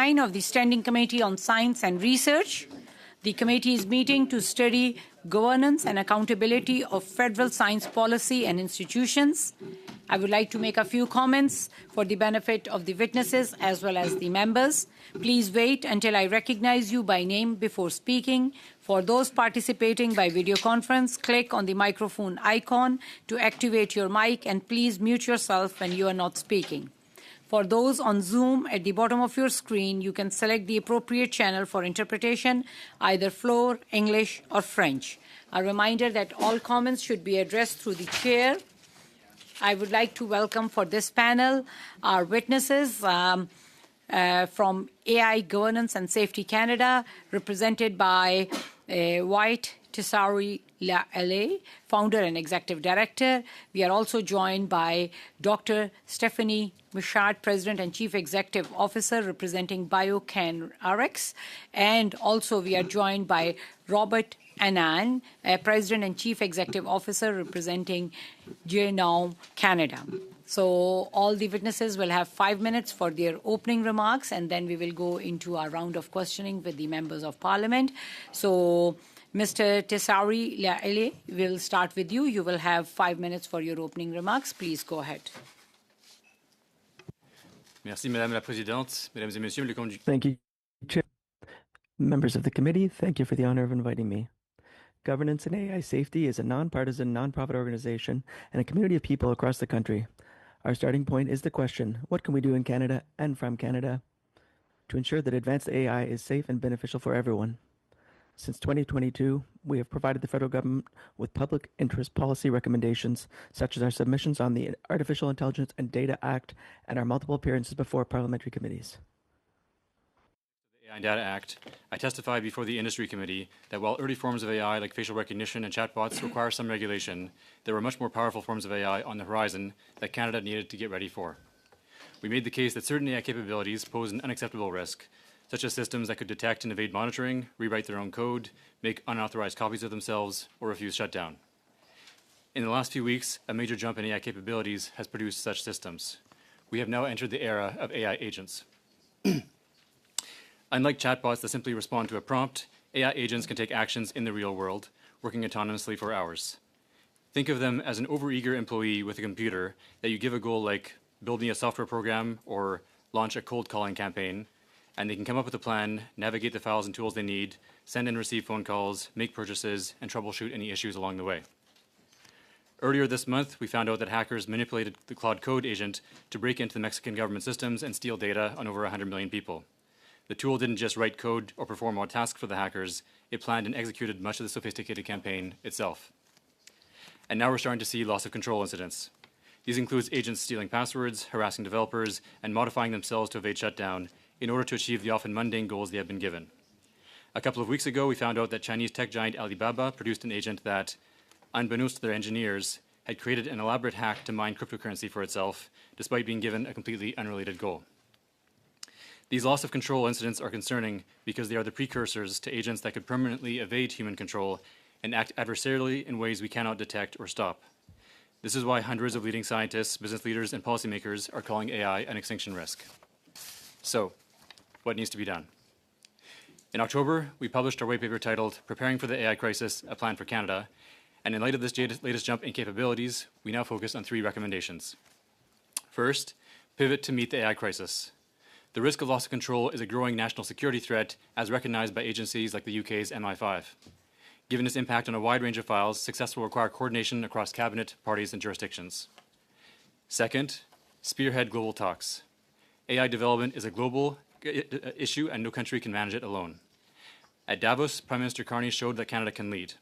9 of the Standing Committee on Science and Research. The committee is meeting to study governance and accountability of federal science policy and institutions. I would like to make a few comments for the benefit of the witnesses as well as the members. Please wait until I recognize you by name before speaking. For those participating by video conference, click on the microphone icon to activate your mic, and please mute yourself when you are not speaking. For those on Zoom, at the bottom of your screen, you can select the appropriate channel for interpretation, either Floor, English, or French. A reminder that all comments should be addressed through the chair. I would like to welcome for this panel our witnesses from AI Governance and Safety Canada, represented by White Persaud-Lachhman, founder and executive director. We are also joined by Dr. Stephanie Michaud, President and Chief Executive Officer representing BioCanRx. And also we are joined by Robert Annan, President and Chief Executive Officer representing Genome Canada. So all the witnesses will have 5 minutes for their opening remarks, and then we will go into our round of questioning with the members of Parliament. So Mr. Persaud-Lachhman, we'll start with you. You will have 5 minutes for your opening remarks. Please go ahead. Merci, Madame la Présidente. Mesdames et Messieurs, le conducteur. Thank you, Chair. Members of the committee, thank you for the honor of inviting me. Governance and AI Safety is a nonpartisan, nonprofit organization and a community of people across the country. Our starting point is the question, what can we do in Canada and from Canada to ensure that advanced AI is safe and beneficial for everyone? Since 2022, we have provided the federal government with public interest policy recommendations, such as our submissions on the Artificial Intelligence and Data Act and our multiple appearances before parliamentary committees. The AI and Data Act, I testified before the Industry Committee that while early forms of AI like facial recognition and chatbots require some regulation, there were much more powerful forms of AI on the horizon that Canada needed to get ready for. We made the case that certain AI capabilities pose an unacceptable risk, such as systems that could detect and evade monitoring, rewrite their own code, make unauthorized copies of themselves, or refuse shutdown. In the last few weeks, a major jump in AI capabilities has produced such systems. We have now entered the era of AI agents. Unlike chatbots that simply respond to a prompt, AI agents can take actions in the real world, working autonomously for hours. Think of them as an overeager employee with a computer that you give a goal like build me a software program or launch a cold calling campaign, and they can come up with a plan, navigate the files and tools they need, send and receive phone calls, make purchases, and troubleshoot any issues along the way. Earlier this month, we found out that hackers manipulated the Claude Code agent to break into the Mexican government systems and steal data on over 100 million people. The tool didn't just write code or perform all tasks for the hackers, it planned and executed much of the sophisticated campaign itself. And now we're starting to see loss of control incidents. These include agents stealing passwords, harassing developers, and modifying themselves to evade shutdown in order to achieve the often mundane goals they have been given. A couple of weeks ago, we found out that Chinese tech giant Alibaba produced an agent that, unbeknownst to their engineers, had created an elaborate hack to mine cryptocurrency for itself, despite being given a completely unrelated goal. These loss of control incidents are concerning because they are the precursors to agents that could permanently evade human control and act adversarially in ways we cannot detect or stop. This is why hundreds of leading scientists, business leaders, and policymakers are calling AI an extinction risk. So, what needs to be done? In October, we published our white paper titled Preparing for the AI Crisis, A Plan for Canada, and in light of this latest jump in capabilities, we now focus on 3 recommendations. First, pivot to meet the AI crisis. The risk of loss of control is a growing national security threat as recognized by agencies like the UK's MI5. Given its impact on a wide range of files, success will require coordination across cabinet, parties, and jurisdictions. Second, spearhead global talks. AI development is a global issue and no country can manage it alone. At Davos, Prime Minister Carney showed that Canada can lead.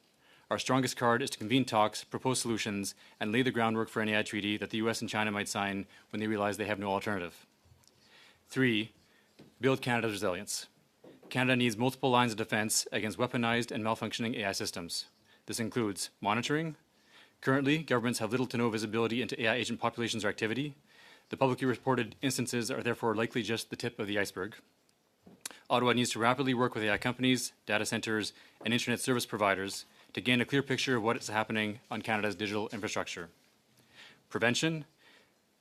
Our strongest card is to convene talks, propose solutions, and lay the groundwork for an AI treaty that the US and China might sign when they realize they have no alternative. 3, build Canada's resilience. Canada needs multiple lines of defense against weaponized and malfunctioning AI systems. This includes monitoring. Currently, governments have little to no visibility into AI agent populations or activity. The publicly reported instances are therefore likely just the tip of the iceberg. Ottawa needs to rapidly work with AI companies, data centers, and internet service providers to gain a clear picture of what is happening on Canada's digital infrastructure. Prevention.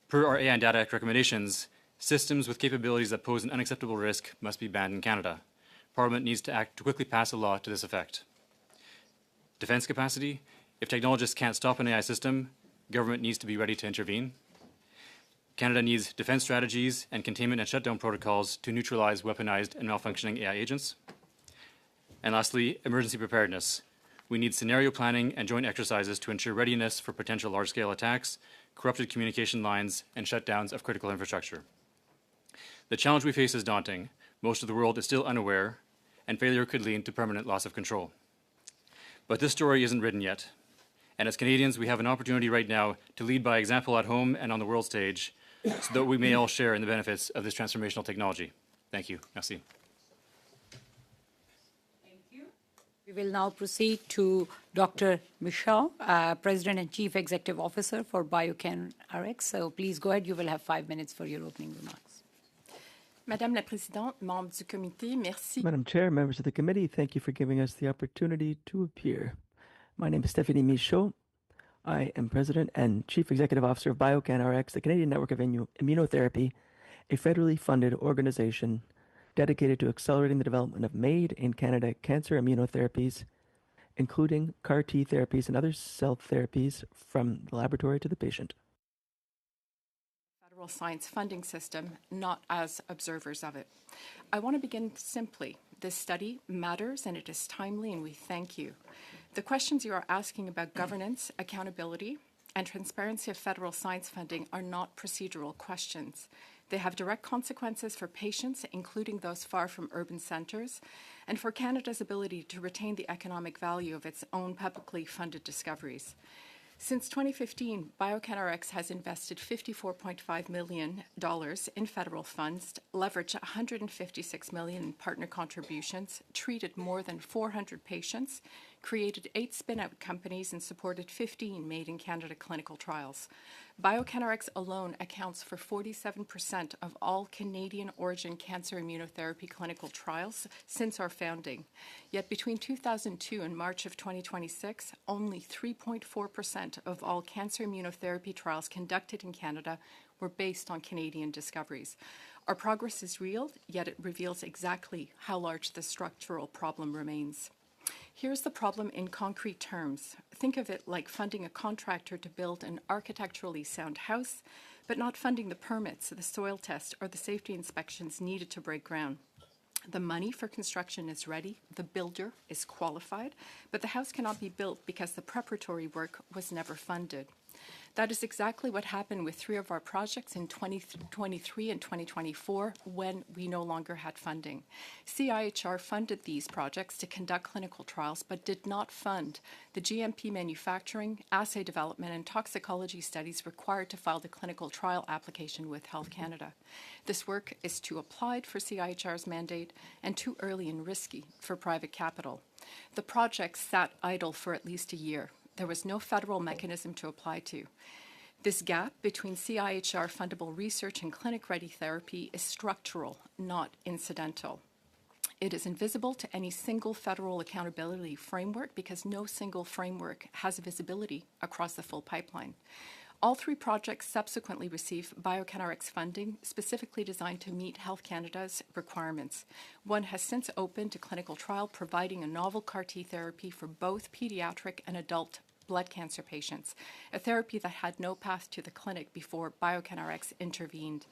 Per our AI and Data Act recommendations, Systems with capabilities that pose an unacceptable risk must be banned in Canada. Parliament needs to act to quickly pass a law to this effect. Defense capacity. If technologists can't stop an AI system, government needs to be ready to intervene. Canada needs defense strategies and containment and shutdown protocols to neutralize weaponized and malfunctioning AI agents. And lastly, emergency preparedness. We need scenario planning and joint exercises to ensure readiness for potential large-scale attacks, corrupted communication lines, and shutdowns of critical infrastructure. The challenge we face is daunting. Most of the world is still unaware, and failure could lead to permanent loss of control. But this story isn't written yet. And as Canadians, we have an opportunity right now to lead by example at home and on the world stage, so that we may all share in the benefits of this transformational technology. Thank you. Merci. Thank you. We will now proceed to Dr. Michaud, President and Chief Executive Officer for BioCanRx. So please go ahead. You will have 5 minutes for your opening remarks. Madame la Présidente, membres du comité, merci. Madam Chair, members of the committee, thank you for giving us the opportunity to appear. My name is Stephanie Michaud. I am President and Chief Executive Officer of BioCanRx, the Canadian Network of Immunotherapy, a federally funded organization dedicated to accelerating the development of made-in-Canada cancer immunotherapies, including CAR T therapies and other cell therapies from the laboratory to the patient. Federal science funding system, not as observers of it. I want to begin simply. This study matters and it is timely, and we thank you. The questions you are asking about governance, accountability, and transparency of federal science funding are not procedural questions. They have direct consequences for patients, including those far from urban centres, and for Canada's ability to retain the economic value of its own publicly funded discoveries. Since 2015, BioCanRx has invested $54.5 million in federal funds, leveraged $156 million in partner contributions, treated more than 400 patients, created 8 spin-out companies, and supported 15 made-in-Canada clinical trials. BioCanRx alone accounts for 47% of all Canadian-origin cancer immunotherapy clinical trials since our founding. Yet between 2002 and March of 2026, only 3.4% of all cancer immunotherapy trials conducted in Canada were based on Canadian discoveries. Our progress is real, yet it reveals exactly how large the structural problem remains. Here's the problem in concrete terms. Think of it like funding a contractor to build an architecturally sound house, but not funding the permits, the soil test, or the safety inspections needed to break ground. The money for construction is ready, the builder is qualified, but the house cannot be built because the preparatory work was never funded. That is exactly what happened with 3 of our projects in 2023 and 2024 when we no longer had funding. CIHR funded these projects to conduct clinical trials but did not fund the GMP manufacturing, assay development, and toxicology studies required to file the clinical trial application with Health Canada. This work is too applied for CIHR's mandate and too early and risky for private capital. The project sat idle for at least a year. There was no federal mechanism to apply to. This gap between CIHR fundable research and clinic-ready therapy is structural, not incidental. It is invisible to any single federal accountability framework because no single framework has visibility across the full pipeline. All 3 projects subsequently received BioCanRx funding specifically designed to meet Health Canada's requirements. One has since opened to clinical trial, providing a novel CAR T therapy for both pediatric and adult blood cancer patients, a therapy that had no path to the clinic before BioCanRx intervened.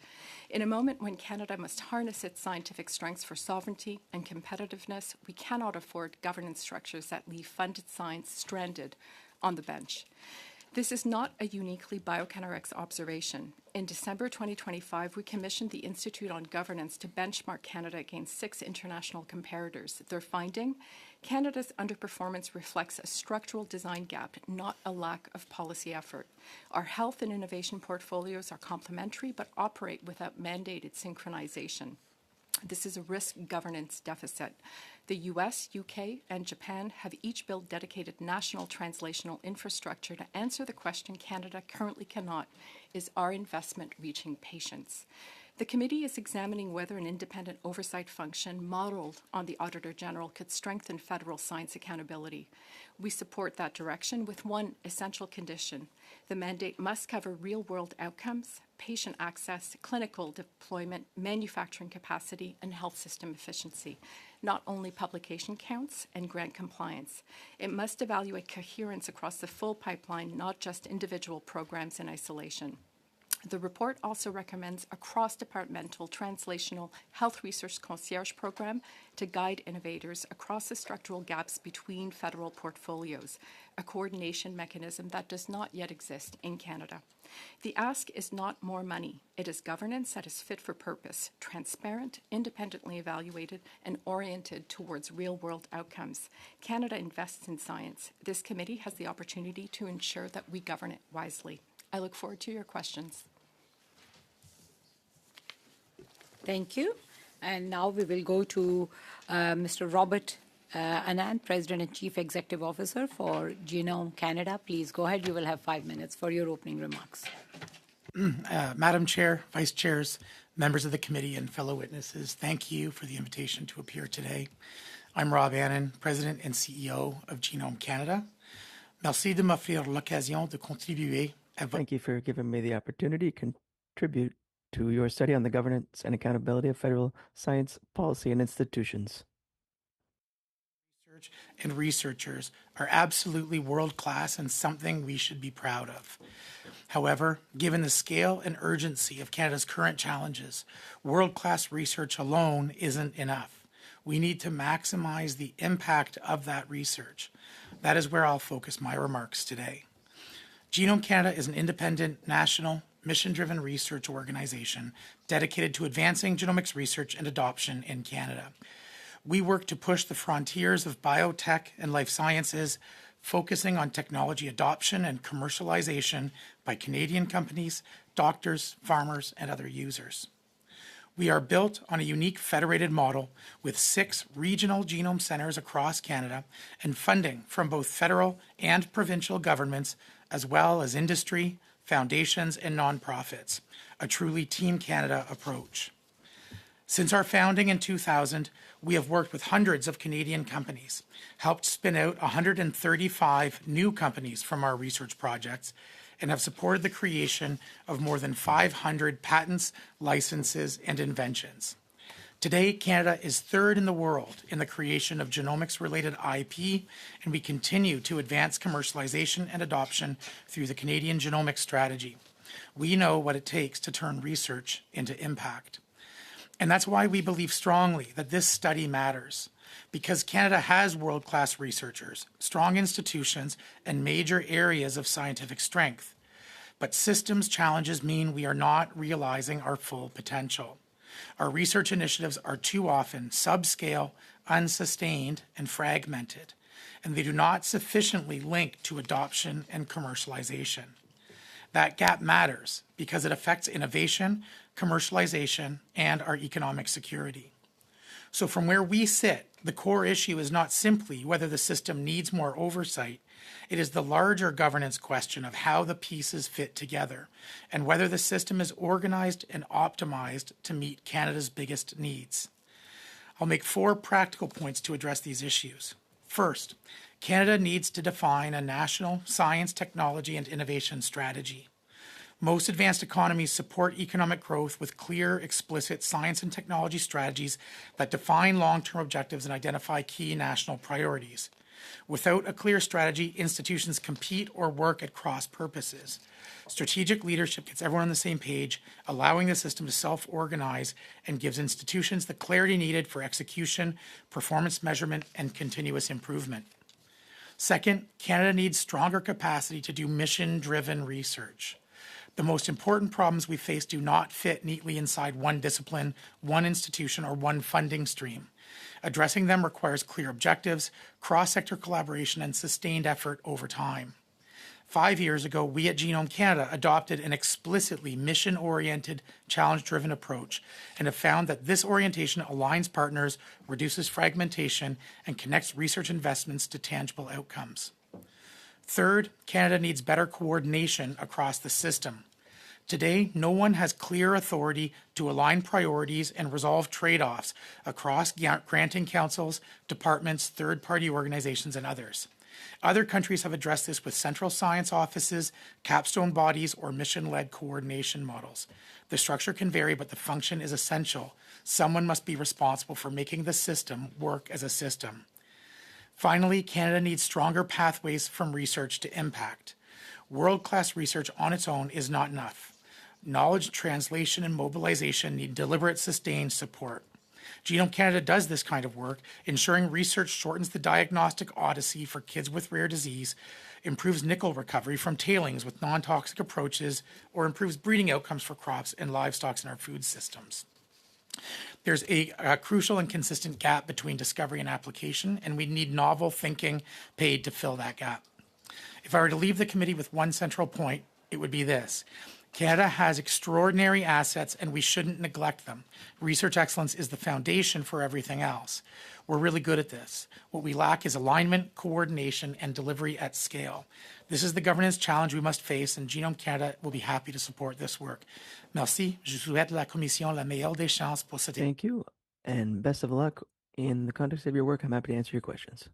In a moment when Canada must harness its scientific strengths for sovereignty and competitiveness, we cannot afford governance structures that leave funded science stranded on the bench. This is not a uniquely BioCanRx observation. In December 2025, we commissioned the Institute on Governance to benchmark Canada against 6 international comparators. Their finding, Canada's underperformance reflects a structural design gap, not a lack of policy effort. Our health and innovation portfolios are complementary but operate without mandated synchronization. This is a risk governance deficit. The US, UK, and Japan have each built dedicated national translational infrastructure to answer the question Canada currently cannot: is our investment reaching patients? The committee is examining whether an independent oversight function modeled on the Auditor General could strengthen federal science accountability. We support that direction with one essential condition. The mandate must cover real-world outcomes, patient access, clinical deployment, manufacturing capacity, and health system efficiency, not only publication counts and grant compliance. It must evaluate coherence across the full pipeline, not just individual programs in isolation. The report also recommends a cross-departmental translational health research concierge program to guide innovators across the structural gaps between federal portfolios, a coordination mechanism that does not yet exist in Canada. The ask is not more money. It is governance that is fit for purpose, transparent, independently evaluated, and oriented towards real-world outcomes. Canada invests in science. This committee has the opportunity to ensure that we govern it wisely. I look forward to your questions. Thank you. And now we will go to Mr. Robert Anand, President and Chief Executive Officer for Genome Canada. Please go ahead. You will have 5 minutes for your opening remarks. Madam Chair, Vice Chairs, members of the committee, and fellow witnesses, thank you for the invitation to appear today. I'm Rob Anand, President and CEO of Genome Canada. Merci de m'offrir l'occasion de contribuer à votre Thank you for giving me the opportunity to contribute to your study on the governance and accountability of federal science, policy, and institutions. research and researchers are absolutely world-class and something we should be proud of. However, given the scale and urgency of Canada's current challenges, world-class research alone isn't enough. We need to maximize the impact of that research. That is where I'll focus my remarks today. Genome Canada is an independent, national, mission-driven research organization dedicated to advancing genomics research and adoption in Canada. We work to push the frontiers of biotech and life sciences, focusing on technology adoption and commercialization by Canadian companies, doctors, farmers, and other users. We are built on a unique federated model with 6 regional genome centers across Canada and funding from both federal and provincial governments, as well as industry, foundations, and nonprofits, a truly Team Canada approach. Since our founding in 2000, we have worked with hundreds of Canadian companies, helped spin out 135 new companies from our research projects, and have supported the creation of more than 500 patents, licenses, and inventions. Today, Canada is third in the world in the creation of genomics-related IP, and we continue to advance commercialization and adoption through the Canadian Genomics Strategy. We know what it takes to turn research into impact. And that's why we believe strongly that this study matters, because Canada has world-class researchers, strong institutions, and major areas of scientific strength. But systems challenges mean we are not realizing our full potential. Our research initiatives are too often subscale, unsustained, and fragmented, and they do not sufficiently link to adoption and commercialization. That gap matters because it affects innovation, commercialization, and our economic security. So from where we sit, the core issue is not simply whether the system needs more oversight. It is the larger governance question of how the pieces fit together and whether the system is organized and optimized to meet Canada's biggest needs. I'll make 4 practical points to address these issues. First, Canada needs to define a national science, technology, and innovation strategy. Most advanced economies support economic growth with clear, explicit science and technology strategies that define long-term objectives and identify key national priorities. Without a clear strategy, institutions compete or work at cross purposes. Strategic leadership gets everyone on the same page, allowing the system to self-organize and gives institutions the clarity needed for execution, performance measurement, and continuous improvement. Second, Canada needs stronger capacity to do mission-driven research. The most important problems we face do not fit neatly inside one discipline, one institution, or one funding stream. Addressing them requires clear objectives, cross-sector collaboration, and sustained effort over time. 5 years ago, we at Genome Canada adopted an explicitly mission-oriented, challenge-driven approach and have found that this orientation aligns partners, reduces fragmentation, and connects research investments to tangible outcomes. Third, Canada needs better coordination across the system. Today, no one has clear authority to align priorities and resolve trade-offs across granting councils, departments, third-party organizations, and others. Other countries have addressed this with central science offices, capstone bodies, or mission-led coordination models. The structure can vary, but the function is essential. Someone must be responsible for making the system work as a system. Finally, Canada needs stronger pathways from research to impact. World-class research on its own is not enough. Knowledge translation and mobilization need deliberate, sustained support. Genome Canada does this kind of work, ensuring research shortens the diagnostic odyssey for kids with rare disease, improves nickel recovery from tailings with non-toxic approaches, or improves breeding outcomes for crops and livestock in our food systems. There's a crucial and consistent gap between discovery and application, and we need novel thinking paid to fill that gap. If I were to leave the committee with one central point, it would be this. Canada has extraordinary assets, and we shouldn't neglect them. Research excellence is the foundation for everything else. We're really good at this. What we lack is alignment, coordination, and delivery at scale. This is the governance challenge we must face, and Genome Canada will be happy to support this work. Merci. Je souhaite la Commission la meilleure des chances pour cette. Thank you, and best of luck. In the context of your work, I'm happy to answer your questions.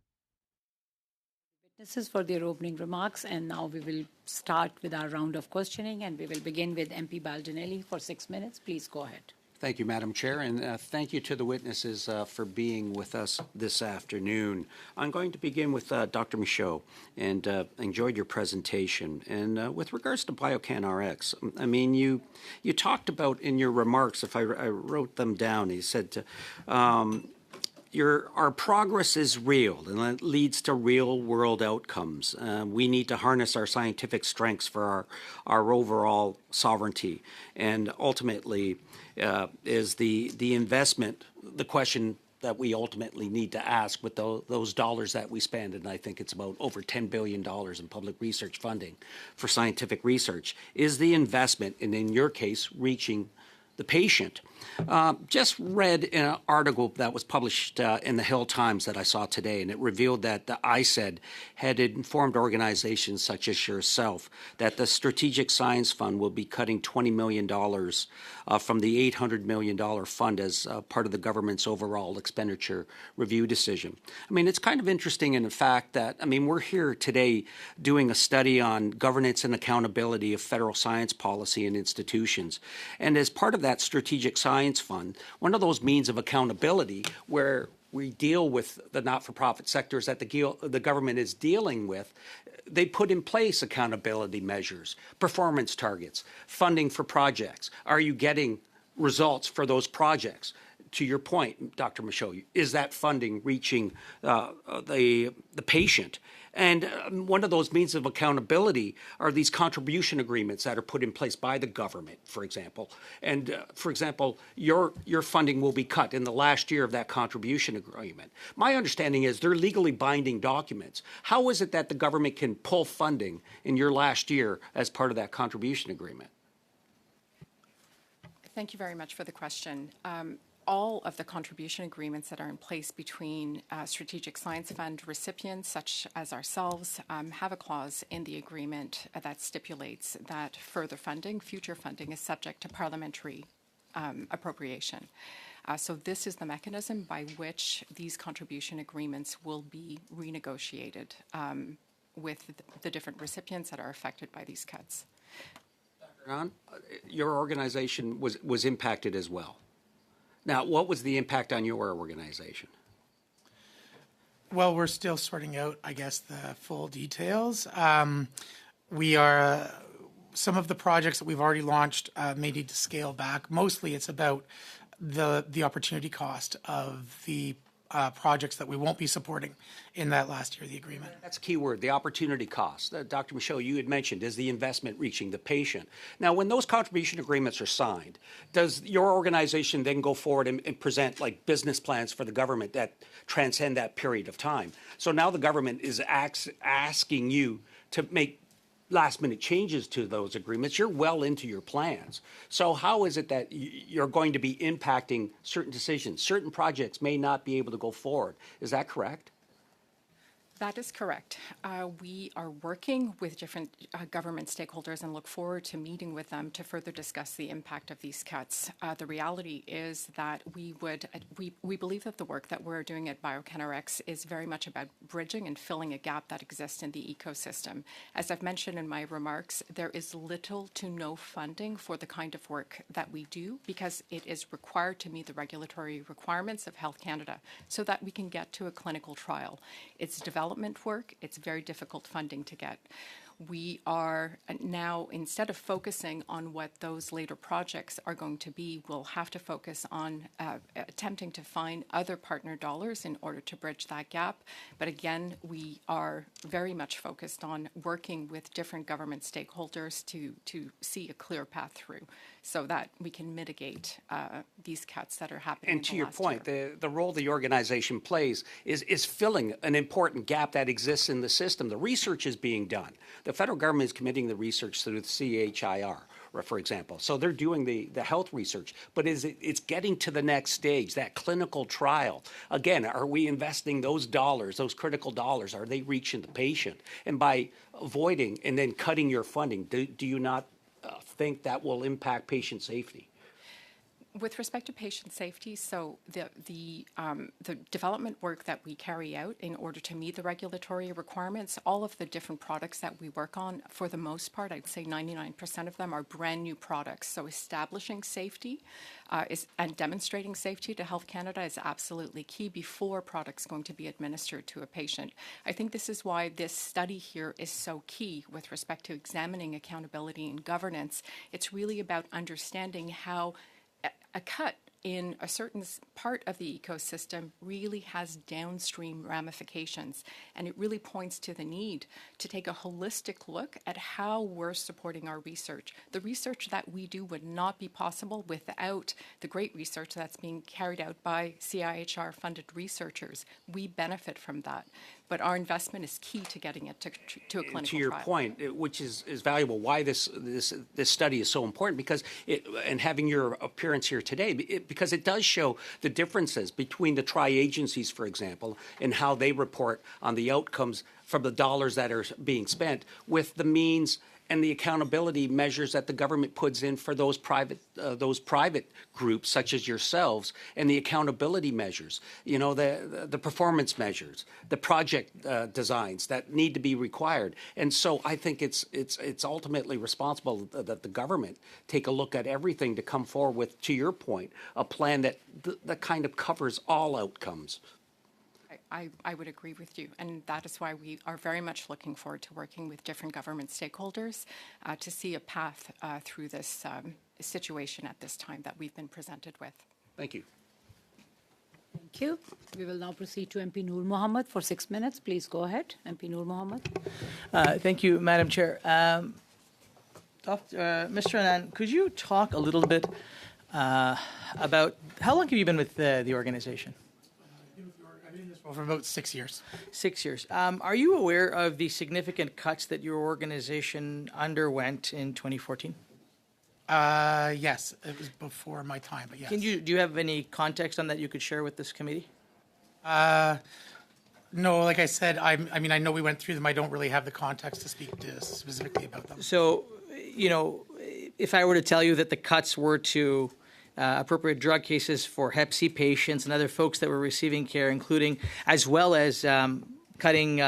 Witnesses for their opening remarks, and now we will start with our round of questioning, and we will begin with MP Baldinelli for 6 minutes. Please go ahead. Thank you, Madam Chair, and thank you to the witnesses for being with us this afternoon. I'm going to begin with Dr. Michaud, and enjoyed your presentation. And with regards to Biocan RX, I mean, you talked about in your remarks, if I wrote them down, you said our progress is real, and it leads to real-world outcomes. We need to harness our scientific strengths for our overall sovereignty, and ultimately is the investment, the question that we ultimately need to ask with those dollars that we spend, and I think it's about over $10 billion in public research funding for scientific research, is the investment, and in your case, reaching the patient. Just read an article that was published in the Hill Times that I saw today, and it revealed that the ICED had informed organizations such as yourself that the Strategic Science Fund will be cutting $20 million from the $800 million fund as part of the government's overall expenditure review decision. I mean, it's kind of interesting in the fact that, I mean, we're here today doing a study on governance and accountability of federal science policy and institutions. And as part of that Strategic Science Fund, one of those means of accountability where we deal with the not-for-profit sectors that the government is dealing with, they put in place accountability measures, performance targets, funding for projects. Are you getting results for those projects? To your point, Dr. Michaud, is that funding reaching the patient? And one of those means of accountability are these contribution agreements that are put in place by the government, for example. And, for example, your funding will be cut in the last year of that contribution agreement. My understanding is they're legally binding documents. How is it that the government can pull funding in your last year as part of that contribution agreement? Thank you very much for the question. All of the contribution agreements that are in place between Strategic Science Fund recipients, such as ourselves, have a clause in the agreement that stipulates that further funding, future funding, is subject to parliamentary appropriation. So this is the mechanism by which these contribution agreements will be renegotiated with the different recipients that are affected by these cuts. Dr. Hahn, your organization was impacted as well. Now, what was the impact on your organization? Well, we're still sorting out, I guess, the full details. We are some of the projects that we've already launched may need to scale back. Mostly, it's about the opportunity cost of the projects that we won't be supporting in that last year of the agreement. That's a key word, the opportunity cost. Dr. Michaud, you had mentioned, is the investment reaching the patient? Now, when those contribution agreements are signed, does your organization then go forward and present like business plans for the government that transcend that period of time? So now the government is asking you to make last-minute changes to those agreements. You're well into your plans. So how is it that you're going to be impacting certain decisions? Certain projects may not be able to go forward. Is that correct? That is correct. We are working with different government stakeholders and look forward to meeting with them to further discuss the impact of these cuts. The reality is that we believe that the work that we're doing at BioCanRx is very much about bridging and filling a gap that exists in the ecosystem. As I've mentioned in my remarks, there is little to no funding for the kind of work that we do because it is required to meet the regulatory requirements of Health Canada so that we can get to a clinical trial. It's development work, it's very difficult funding to get. We are now, instead of focusing on what those later projects are going to be, we'll have to focus on attempting to find other partner dollars in order to bridge that gap. But again, we are very much focused on working with different government stakeholders to see a clear path through so that we can mitigate these cuts that are happening. And to your point, the role the organization plays is filling an important gap that exists in the system. The research is being done. The federal government is committing the research through the CHIR, for example. So they're doing the health research, but it's getting to the next stage, that clinical trial. Again, are we investing those dollars, those critical dollars, are they reaching the patient? And by avoiding and then cutting your funding, do you not think that will impact patient safety? With respect to patient safety, so the development work that we carry out in order to meet the regulatory requirements, all of the different products that we work on, for the most part, I'd say 99% of them are brand new products. So establishing safety and demonstrating safety to Health Canada is absolutely key before products going to be administered to a patient. I think this is why this study here is so key with respect to examining accountability and governance. It's really about understanding how a cut in a certain part of the ecosystem really has downstream ramifications, and it really points to the need to take a holistic look at how we're supporting our research. The research that we do would not be possible without the great research that's being carried out by CIHR-funded researchers. We benefit from that, but our investment is key to getting it to a clinical trial. To your point, which is valuable, why this study is so important, because and having your appearance here today, because it does show the differences between the tri-agencies, for example, and how they report on the outcomes from the dollars that are being spent with the means and the accountability measures that the government puts in for those private groups such as yourselves, and the accountability measures, the performance measures, the project designs that need to be required. And so I think it's ultimately responsible that the government take a look at everything to come forward with, to your point, a plan that kind of covers all outcomes. I would agree with you, and that is why we are very much looking forward to working with different government stakeholders to see a path through this situation at this time that we've been presented with. Thank you. Thank you. We will now proceed to MP Noor Mohammed for 6 minutes. Please go ahead, MP Noor Mohammed. Thank you, Madam Chair. Mr. Anand, could you talk a little bit about how long have you been with the organization? I've been in this role for about 6 years. 6 years. Are you aware of the significant cuts that your organization underwent in 2014? Yes, it was before my time, but yes. Do you have any context on that you could share with this committee? No, like I said, I know we went through them. I don't really have the context to speak to specifically about them. So, if I were to tell you that the cuts were to appropriate drug cases for Hep C patients and other folks that were receiving care, including as well as cutting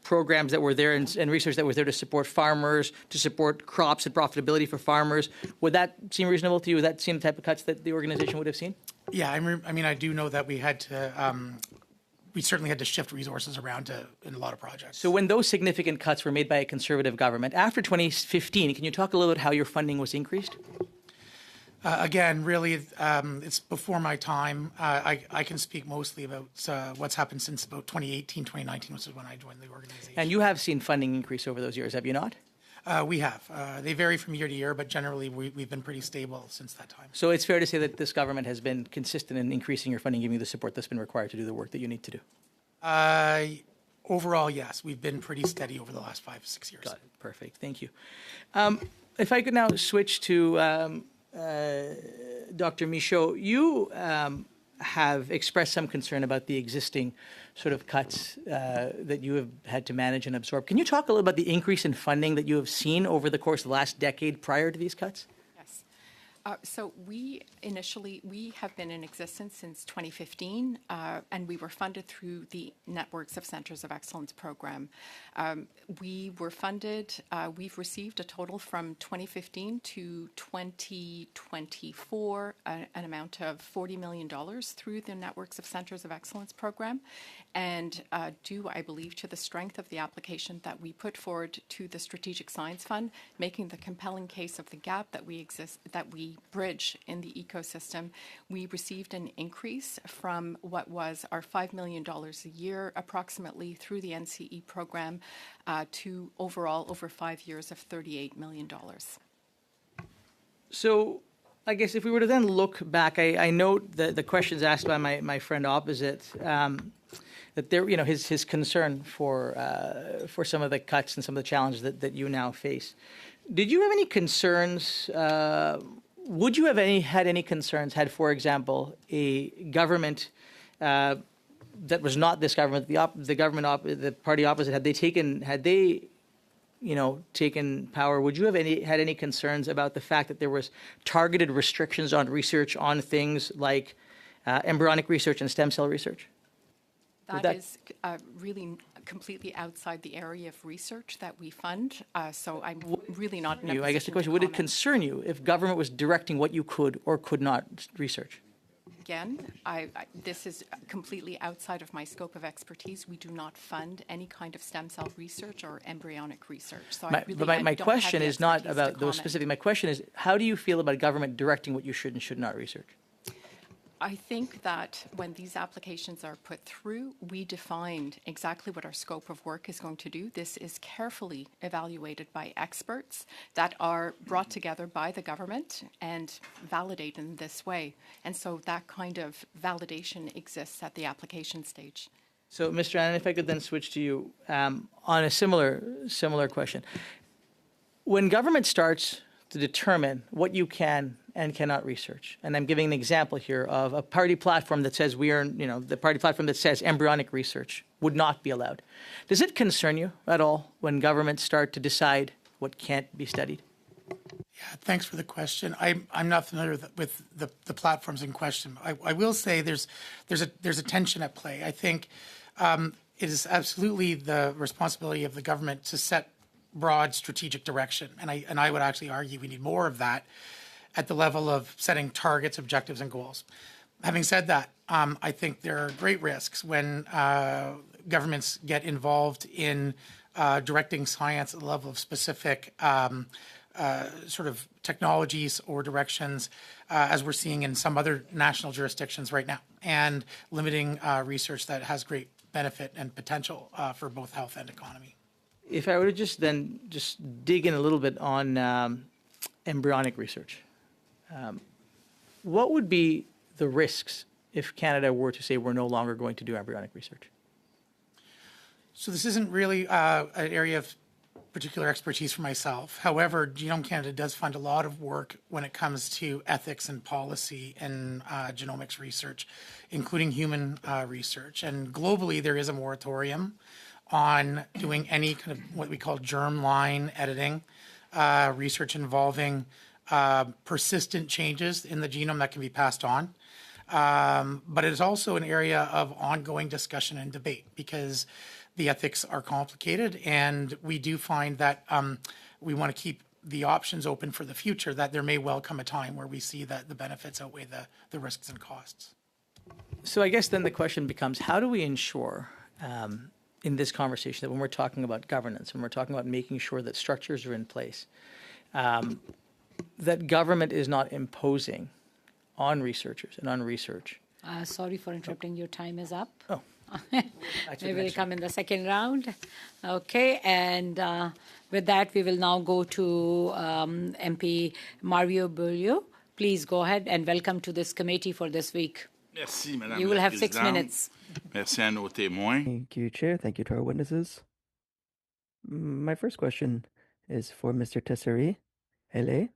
programs that were there and research that was there to support farmers, to support crops and profitability for farmers. Would that seem reasonable to you? Would that seem the type of cuts that the organization would have seen? Yeah, I do know that we had to, we certainly had to shift resources around in a lot of projects. So when those significant cuts were made by a Conservative government, after 2015, can you talk a little bit how your funding was increased? Again, really, it's before my time. I can speak mostly about what's happened since about 2018, 2019, which is when I joined the organization. And you have seen funding increase over those years, have you not? We have. They vary from year to year, but generally we've been pretty stable since that time. So it's fair to say that this government has been consistent in increasing your funding, giving you the support that's been required to do the work that you need to do? Overall, yes. We've been pretty steady over the last 5 to 6 years. Got it. Perfect. Thank you. If I could now switch to Dr. Michaud, have expressed some concern about the existing sort of cuts that you have had to manage and absorb. Can you talk a little about the increase in funding that you have seen over the course of the last decade prior to these cuts? Yes. So we have been in existence since 2015, and we were funded through the Networks of Centres of Excellence program. We were funded, we've received a total from 2015 to 2024, an amount of $40 million through the Networks of Centres of Excellence program, and due, I believe, to the strength of the application that we put forward to the Strategic Science Fund, making the compelling case of the gap that we bridge in the ecosystem, we received an increase from what was our $5 million a year approximately through the NCE program to overall over 5 years of $38 million. So I guess if we were to then look back, I note the questions asked by my friend opposite, that there, his concern for some of the cuts and some of the challenges that you now face. Did you have any concerns? Would you have had any concerns had, for example, a government that was not this government, the party opposite, had they taken power? Would you have had any concerns about the fact that there was targeted restrictions on research on things like embryonic research and stem cell research? That is really completely outside the area of research that we fund. So I'm really not in a position I guess the question, would it concern you if government was directing what you could or could not research? Again, this is completely outside of my scope of expertise. We do not fund any kind of stem cell research or embryonic research. So my question is not about those specific. My question is, how do you feel about government directing what you should and should not research? I think that when these applications are put through, we defined exactly what our scope of work is going to do. This is carefully evaluated by experts that are brought together by the government and validated in this way. And so that kind of validation exists at the application stage. So, Mr. Annan, if I could then switch to you on a similar question. When government starts to determine what you can and cannot research, and I'm giving an example here of a party platform that says the party platform that says embryonic research would not be allowed. Does it concern you at all when governments start to decide what can't be studied? Yeah, thanks for the question. I'm not familiar with the platforms in question. I will say there's a tension at play. I think it is absolutely the responsibility of the government to set broad strategic direction, and I would actually argue we need more of that at the level of setting targets, objectives, and goals. Having said that, I think there are great risks when governments get involved in directing science at the level of specific sort of technologies or directions, as we're seeing in some other national jurisdictions right now, and limiting research that has great benefit and potential for both health and economy. If I were to just dig in a little bit on embryonic research, what would be the risks if Canada were to say we're no longer going to do embryonic research? So this isn't really an area of particular expertise for myself. However, Genome Canada does fund a lot of work when it comes to ethics and policy and genomics research, including human research. And globally, there is a moratorium on doing any kind of what we call germline editing, research involving persistent changes in the genome that can be passed on. But it is also an area of ongoing discussion and debate because the ethics are complicated, and we do find that we want to keep the options open for the future, that there may well come a time where we see that the benefits outweigh the risks and costs. So I guess then the question becomes, how do we ensure in this conversation that when we're talking about governance, when we're talking about making sure that structures are in place, that government is not imposing on researchers and on research? Sorry for interrupting. Your time is up. Oh. Maybe we'll come in the second round. Okay, and with that, we will now go to MP Mario Beaulieu. Please go ahead and welcome to this committee for this week. Merci, Madame You will la have 6 Présidente. minutes. Merci à nos témoins. Thank you, Chair. Thank you to our witnesses. My first question is for Mr. Tesseri. Hele.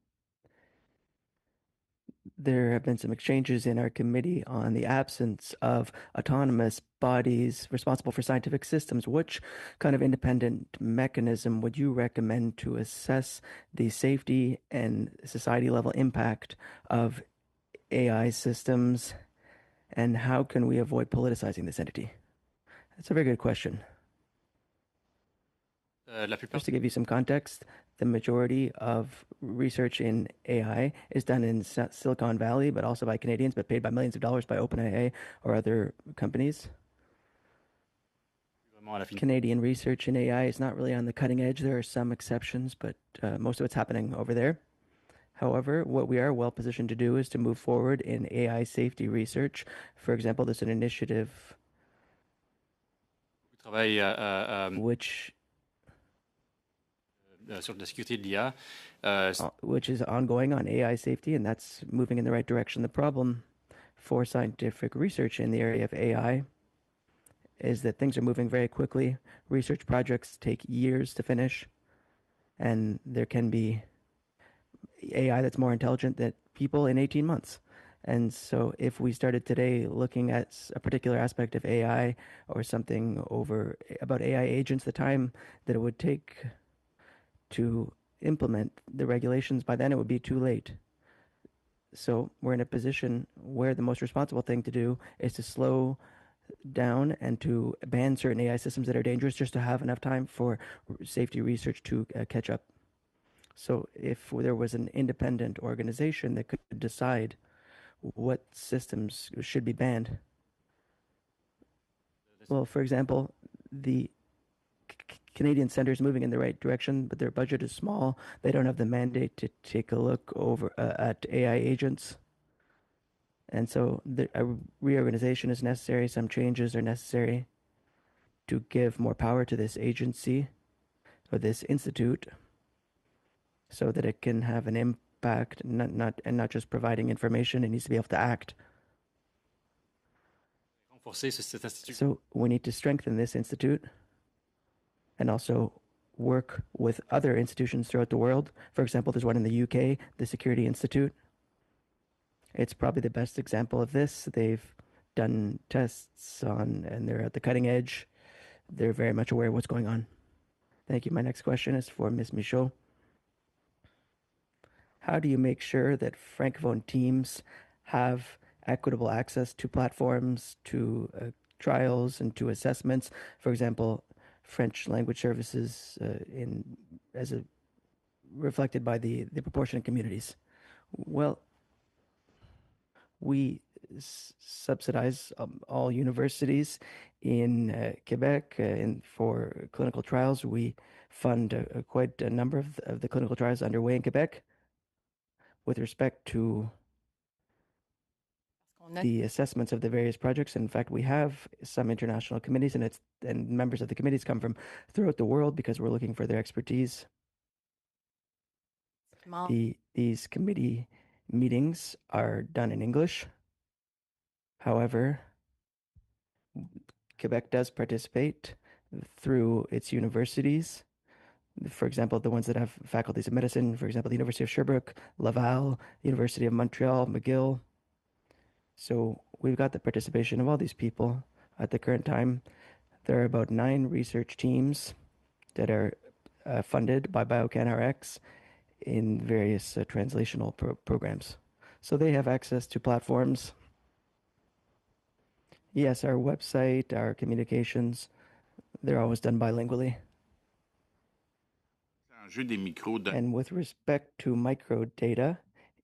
there have been some exchanges in our committee on the absence of autonomous bodies responsible for scientific systems. Which kind of independent mechanism would you recommend to assess the safety and society level impact of AI systems, and how can we avoid politicizing this entity? That's a very good question. La plupart Just to give you some context, the majority of research in AI is done in Silicon Valley, but also by Canadians, but paid by millions of dollars by OpenAI or other companies. vraiment à la fin. Canadian research in AI is not really on the cutting edge. There are some exceptions, but most of it's happening over there. However, what we are well positioned to do is to move forward in AI safety research. For example, there's an initiative Beaucoup de travail sur la sécurité de l'IA. which is ongoing on AI safety, and that's moving in the right direction. The problem for scientific research in the area of AI is that things are moving very quickly. Research projects take years to finish, and there can be AI that's more intelligent than people in 18 months. And so if we started today looking at a particular aspect of AI or something over about AI agents, the time that it would take to implement the regulations, by then it would be too late. So we're in a position where the most responsible thing to do is to slow down and to ban certain AI systems that are dangerous, just to have enough time for safety research to catch up. So if there was an independent organization that could decide what systems should be banned, well, for example, the Canadian Centre is moving in the right direction, but their budget is small. They don't have the mandate to take a look over at AI agents. And so a reorganization is necessary. Some changes are necessary to give more power to this agency or this institute so that it can have an impact, not just providing information. It needs to be able to act. So we need to strengthen this institute and also work with other institutions throughout the world. For example, there's one in the UK, the Security Institute. It's probably the best example of this. They've done tests on, and they're at the cutting edge. They're very much aware of what's going on. Thank you. My next question is for Ms. Michaud. How do you make sure that Francophone teams have equitable access to platforms, to trials, and to assessments? For example, French language services reflected by the proportionate communities. Well, we subsidize all universities in Quebec for clinical trials. We fund quite a number of the clinical trials underway in Quebec. With respect to the assessments of the various projects, in fact, we have some international committees, and members of the committees come from throughout the world because we're looking for their expertise. These committee meetings are done in English. However, Quebec does participate through its universities. For example, the ones that have faculties of medicine, for example, the University of Sherbrooke, Laval, University of Montreal, McGill. So we've got the participation of all these people. At the current time, there are about 9 research teams that are funded by BioCanRx in various translational programs. So they have access to platforms. Yes, our website, our communications, they're always done bilingually. And with respect to microdata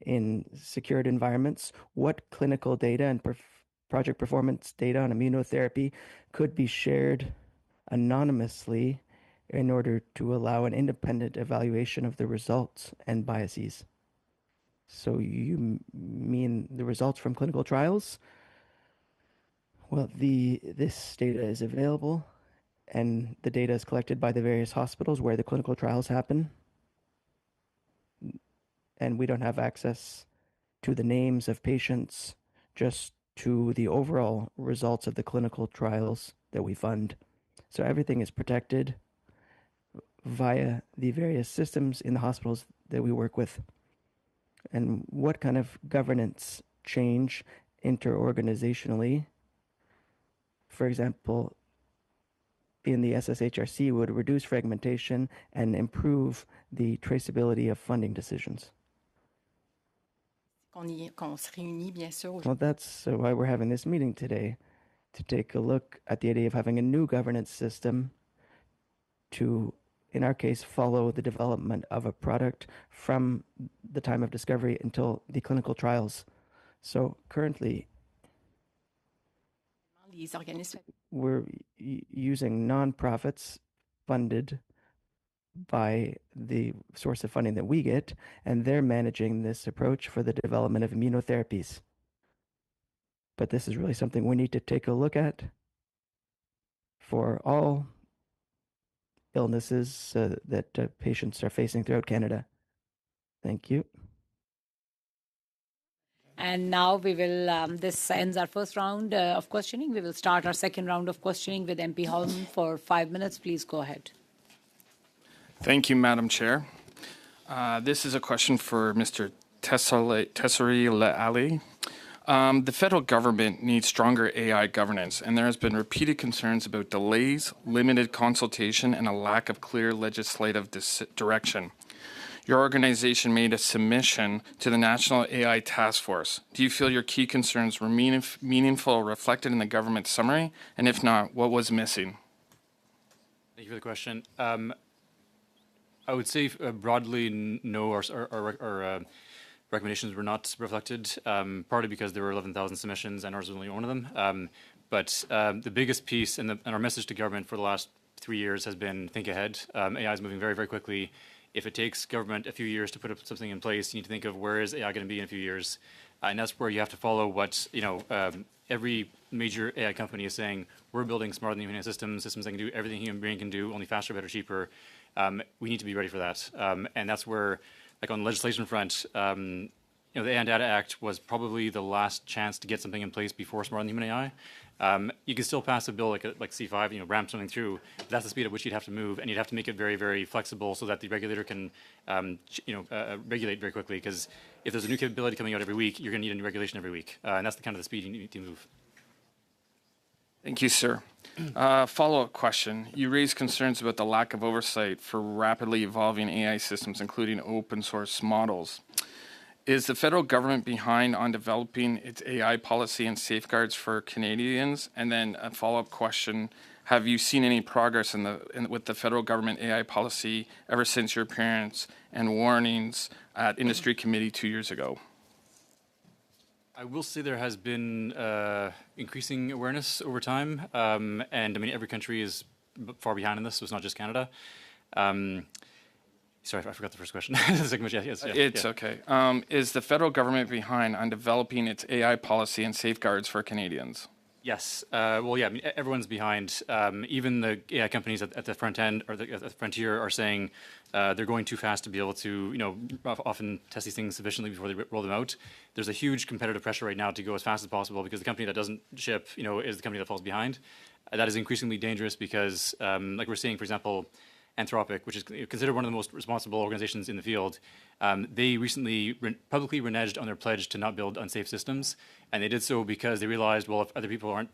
in secured environments, what clinical data and project performance data on immunotherapy could be shared anonymously in order to allow an independent evaluation of the results and biases? So you mean the results from clinical trials? Well, this data is available, and the data is collected by the various hospitals where the clinical trials happen. And we don't have access to the names of patients, just to the overall results of the clinical trials that we fund. So everything is protected via the various systems in the hospitals that we work with. And what kind of governance change interorganizationally, for example, in the SSHRC, would reduce fragmentation and improve the traceability of funding decisions? Qu'on se réunit, bien sûr, Well, that's why we're having this meeting today, to take a look at the idea of having a new governance system to, in our case, follow the development of a product from the time of discovery until the clinical trials. So currently, les organismes we're using nonprofits funded by the source of funding that we get, and they're managing this approach for the development of immunotherapies. But this is really something we need to take a look at for all illnesses that patients are facing throughout Canada. Thank you. And now we will, this ends our first round of questioning. We will start our second round of questioning with MP Holman for 5 minutes. Please go ahead. Thank you, Madam Chair. This is a question for Mr. Persaud-Lachhman. The federal government needs stronger AI governance, and there has been repeated concerns about delays, limited consultation, and a lack of clear legislative direction. Your organization made a submission to the National AI Task Force. Do you feel your key concerns were meaningful, reflected in the government summary? And if not, what was missing? Thank you for the question. I would say broadly, no, our recommendations were not reflected, partly because there were 11,000 submissions and ours was only one of them. But the biggest piece and our message to government for the last 3 years has been think ahead. AI is moving very, very quickly. If it takes government a few years to put up something in place, you need to think of where is AI going to be in a few years. And that's where you have to follow what, every major AI company is saying. We're building smarter than human systems that can do everything a human brain can do, only faster, better, cheaper. We need to be ready for that. And that's where, like on the legislation front, the AI and Data Act was probably the last chance to get something in place before smarter than human AI. You can still pass a bill like C5, ram something through. But that's the speed at which you'd have to move, and you'd have to make it very, very flexible so that the regulator can, regulate very quickly. Because if there's a new capability coming out every week, you're going to need a new regulation every week, and that's the kind of the speed you need to move. Thank you, sir. Follow-up question. You raised concerns about the lack of oversight for rapidly evolving AI systems, including open source models. Is the federal government behind on developing its AI policy and safeguards for Canadians? And then a follow-up question, have you seen any progress with the federal government AI policy ever since your appearance and warnings at Industry Committee 2 years ago? I will say there has been increasing awareness over time, and I mean every country is far behind in this, so it's not just Canada. Sorry, I forgot the first question. The second question, yes. It's okay. Is the federal government behind on developing its AI policy and safeguards for Canadians? Yes. Well, yeah. I mean, everyone's behind. Even the AI companies at the front end or at the frontier are saying they're going too fast to be able to, often test these things sufficiently before they roll them out. There's a huge competitive pressure right now to go as fast as possible because the company that doesn't ship, is the company that falls behind. That is increasingly dangerous because, like we're seeing, for example, Anthropic, which is considered one of the most responsible organizations in the field, they recently publicly reneged on their pledge to not build unsafe systems, and they did so because they realized, well, if other people are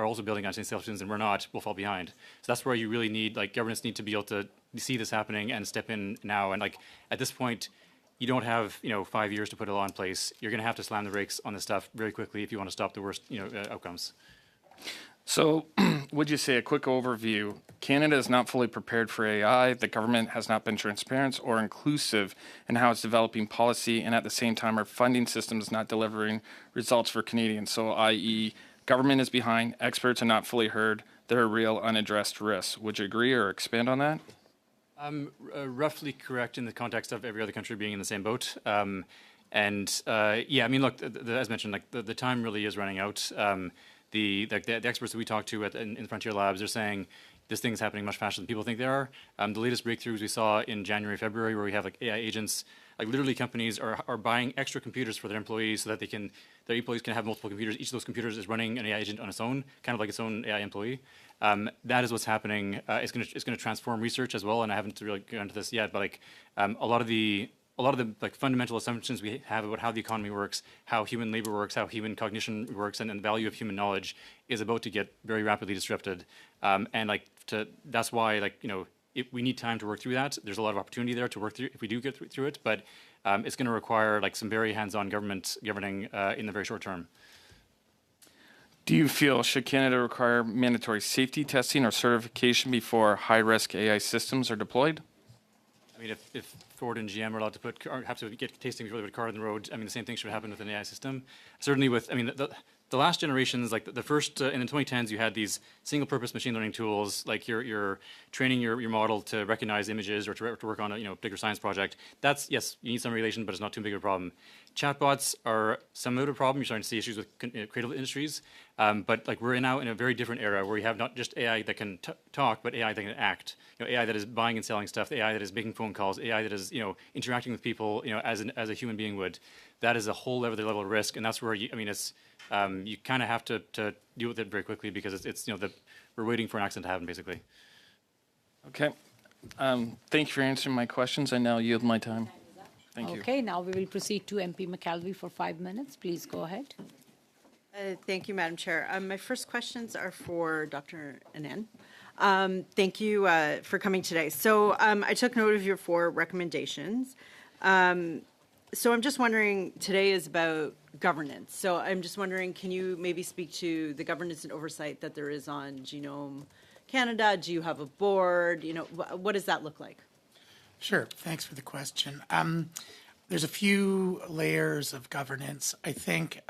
also building unsafe systems and we're not, we'll fall behind. So that's where you really need, governments need to be able to see this happening and step in now. And at this point, you don't have 5 years to put a law in place. You're going to have to slam the brakes on this stuff very quickly if you want to stop the worst outcomes. So, would you say a quick overview? Canada is not fully prepared for AI. The government has not been transparent or inclusive in how it's developing policy, and at the same time, our funding system is not delivering results for Canadians. So, i.e., government is behind, experts are not fully heard, there are real unaddressed risks. Would you agree or expand on that? Roughly correct in the context of every other country being in the same boat. Yeah, I mean, look, as mentioned, the time really is running out. The experts that we talk to in the Frontier Labs, they're saying this thing's happening much faster than people think they are. The latest breakthroughs we saw in January, February, where we have AI agents, literally companies are buying extra computers for their employees so that their employees can have multiple computers. Each of those computers is running an AI agent on its own, kind of like its own AI employee. That is what's happening. It's going to transform research as well, and I haven't really gone into this yet, but a lot of the a lot of the fundamental assumptions we have about how the economy works, how human labor works, how human cognition works, and the value of human knowledge is about to get very rapidly disrupted. That's why we need time to work through that. There's a lot of opportunity there to work through if we do get through it, but it's going to require some very hands-on government governing in the very short term. Do you feel should Canada require mandatory safety testing or certification before high-risk AI systems are deployed? I mean, if Ford and GM are allowed to have to get tasting before they put a car on the road, I mean, the same thing should happen with an AI system. Certainly the last generations, like the first, in the 2010s, you had these single-purpose machine learning tools, like you're training your model to recognize images or to work on a bigger science project. That's, yes, you need some regulation, but it's not too big of a problem. Chatbots are somewhat of a problem. You're starting to see issues with creative industries. But we're now in a very different era where we have not just AI that can talk, but AI that can act. AI that is buying and selling stuff, AI that is making phone calls, AI that is interacting with people as a human being would. That is a whole other level of risk, and that's where you kind of have to deal with it very quickly because we're waiting for an accident to happen basically. Okay. Thank you for answering my questions. I now yield my time. Thank you. Okay, now we will proceed to MP McKelvey for 5 minutes. Please go ahead. Thank you, Madam Chair. My first questions are for Dr. Anand. Thank you for coming today. So I took note of your 4 recommendations. So I'm just wondering, today is about governance. So I'm just wondering, can you maybe speak to the governance and oversight that there is on Genome Canada? Do you have a board? What does that look like? Sure. Thanks for the question. There's a few layers of governance, I think.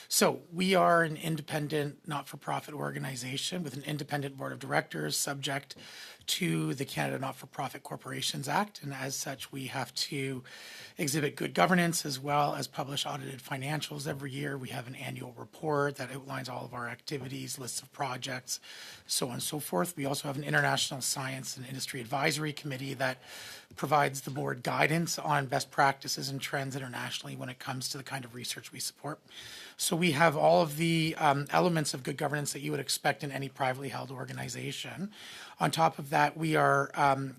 So we are an independent, not-for-profit organization with an independent board of directors subject to the Canada Not-for-Profit Corporations Act. And as such, we have to exhibit good governance as well as publish audited financials every year. We have an annual report that outlines all of our activities, lists of projects, so on and so forth. We also have an International Science and Industry Advisory Committee that provides the board guidance on best practices and trends internationally when it comes to the kind of research we support. So we have all of the elements of good governance that you would expect in any privately held organization. On top of that, we are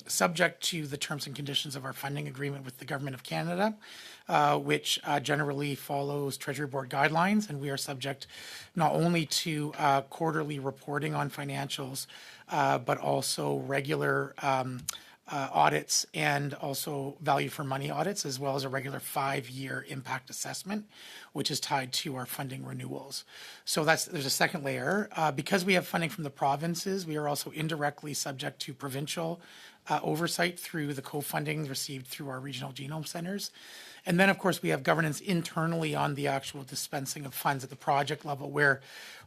subject to the terms and conditions of our funding agreement with the Government of Canada, which generally follows Treasury Board guidelines, and we are subject not only to quarterly reporting on financials, but also regular audits and also value for money audits, as well as a regular 5-year impact assessment, which is tied to our funding renewals. So there's a second layer. Because we have funding from the provinces, we are also indirectly subject to provincial oversight through the co-funding received through our regional genome centers. And then, of course, we have governance internally on the actual dispensing of funds at the project level, where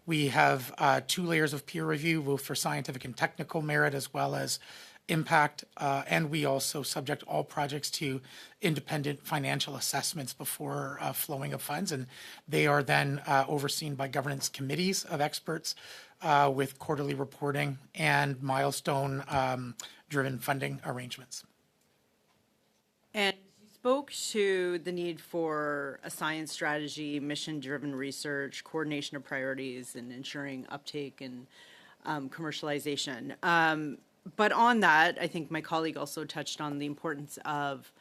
we have 2 layers of peer review, both for scientific and technical merit, as well as impact, and we also subject all projects to independent financial assessments before flowing of funds, and they are then overseen by governance committees of experts with quarterly reporting and milestone-driven funding arrangements. And you spoke to the need for a science strategy, mission-driven research, coordination of priorities, and ensuring uptake and commercialization. But on that, I think my colleague also touched on the importance of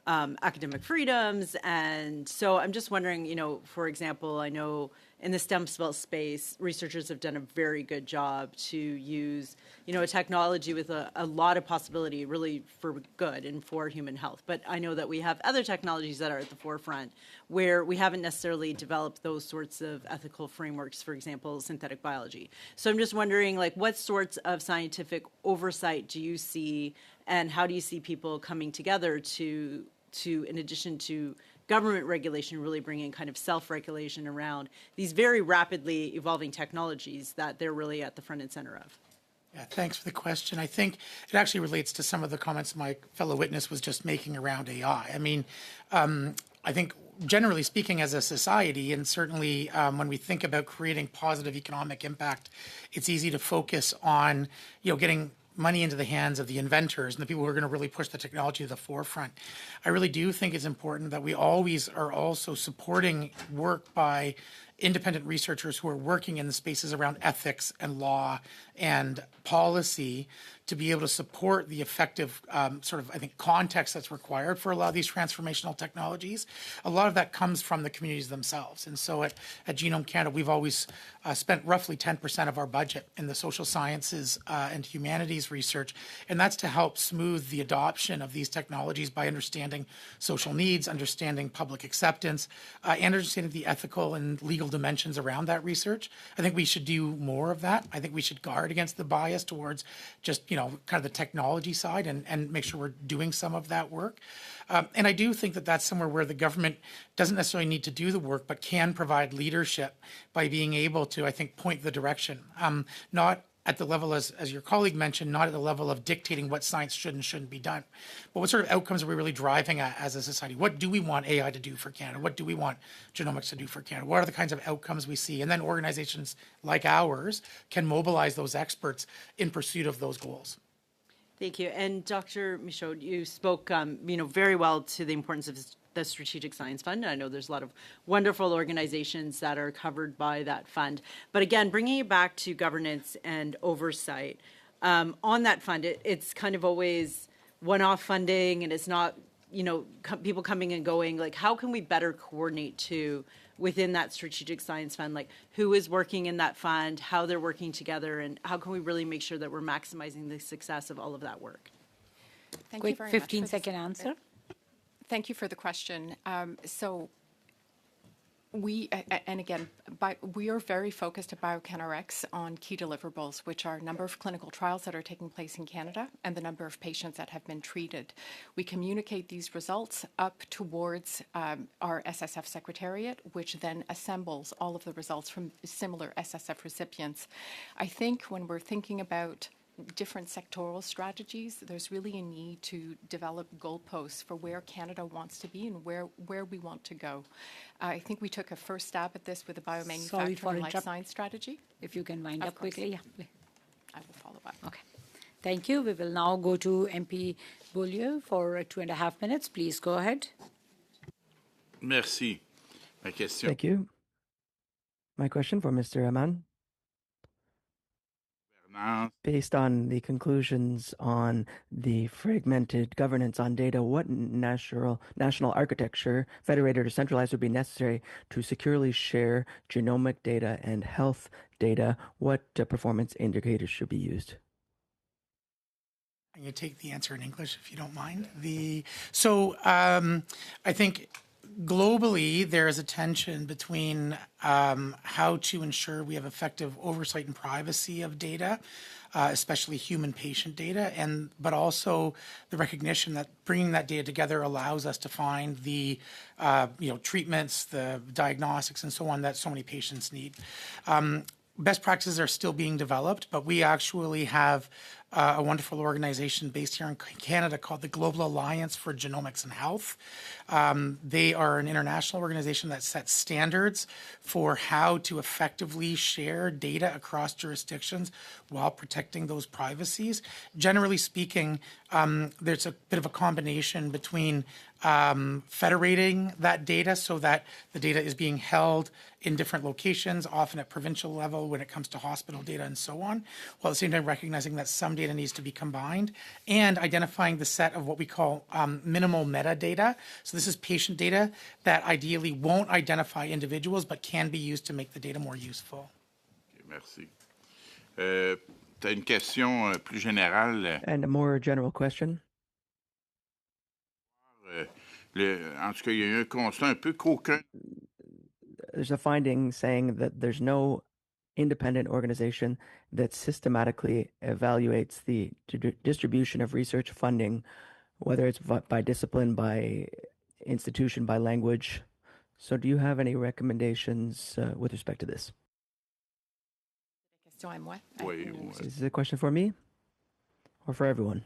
academic freedoms. And so I'm just wondering, for example, I know in the stem cell space, researchers have done a very good job to use, a technology with a lot of possibility really for good and for human health. But I know that we have other technologies that are at the forefront where we haven't necessarily developed those sorts of ethical frameworks, for example, synthetic biology. So I'm just wondering, what sorts of scientific oversight do you see, and how do you see people coming together to in addition to government regulation, really bringing kind of self-regulation around these very rapidly evolving technologies that they're really at the front and center of? Yeah, thanks for the question. I think it actually relates to some of the comments my fellow witness was just making around AI. I mean, I think generally speaking as a society, and certainly when we think about creating positive economic impact, it's easy to focus on, getting money into the hands of the inventors and the people who are going to really push the technology to the forefront. I really do think it's important that we always are also supporting work by independent researchers who are working in the spaces around ethics and law and policy to be able to support the effective context that's required for a lot of these transformational technologies. A lot of that comes from the communities themselves. And so at Genome Canada, we've always spent roughly 10% of our budget in the social sciences and humanities research, and that's to help smooth the adoption of these technologies by understanding social needs, understanding public acceptance, and understanding the ethical and legal dimensions around that research. I think we should do more of that. I think we should guard against the bias towards just, kind of the technology side and make sure we're doing some of that work. And I do think that that's somewhere where the government doesn't necessarily need to do the work, but can provide leadership by being able to, I think, point the direction. Not at the level, as your colleague mentioned, not at the level of dictating what science should and shouldn't be done. But what sort of outcomes are we really driving at as a society? What do we want AI to do for Canada? What do we want genomics to do for Canada? What are the kinds of outcomes we see? And then organizations like ours can mobilize those experts in pursuit of those goals. Thank you. And Dr. Michaud, you spoke, very well to the importance of the Strategic Science Fund. I know there's a lot of wonderful organizations that are covered by that fund. But again, bringing it back to governance and oversight, on that fund, it's kind of always one-off funding, and it's not, people coming and going. Like, how can we better coordinate within that Strategic Science Fund, like who is working in that fund, how they're working together, and how can we really make sure that we're maximizing the success of all of that work? Thank Quick you very much. 15-second answer. Thank you for the question. So we, and again, we are very focused at BioCanRx on key deliverables, which are number of clinical trials that are taking place in Canada and the number of patients that have been treated. We communicate these results up towards our SSF Secretariat, which then assembles all of the results from similar SSF recipients. I think when we're thinking about different sectoral strategies, there's really a need to develop goalposts for where Canada wants to be and where we want to go. I think we took a first stab at this with the biomanufacturing and life science strategy. If you can wind up quickly. Yeah. I will follow up. Okay. Thank you. We will now go to MP Beaulieu for 2.5 minutes. Please go ahead. Merci. Ma question. Thank you. My question for Mr. Lachhman. Based on the conclusions on the fragmented governance on data, what national architecture, federated or centralized, would be necessary to securely share genomic data and health data? What performance indicators should be used? I'm going to take the answer in English, if you don't mind. I think globally, there is a tension between how to ensure we have effective oversight and privacy of data, especially human patient data, but also the recognition that bringing that data together allows us to find the treatments, the diagnostics, and so on that so many patients need. Best practices are still being developed, but we actually have a wonderful organization based here in Canada called the Global Alliance for Genomics and Health. They are an international organization that sets standards for how to effectively share data across jurisdictions while protecting those privacies. Generally speaking, there's a bit of a combination between federating that data so that the data is being held in different locations, often at provincial level when it comes to hospital data and so on, while at the same time recognizing that some data needs to be combined, and identifying the set of what we call minimal metadata. So this is patient data that ideally won't identify individuals but can be used to make the data more useful. Okay, merci. Tu as une question plus générale. And a more general question. En tout cas, il y a eu un constat un peu qu'aucun. There's a finding saying that there's no independent organization that systematically evaluates the distribution of research funding, whether it's by discipline, by institution, by language. So do you have any recommendations with respect to this? Is this a question for me or for everyone?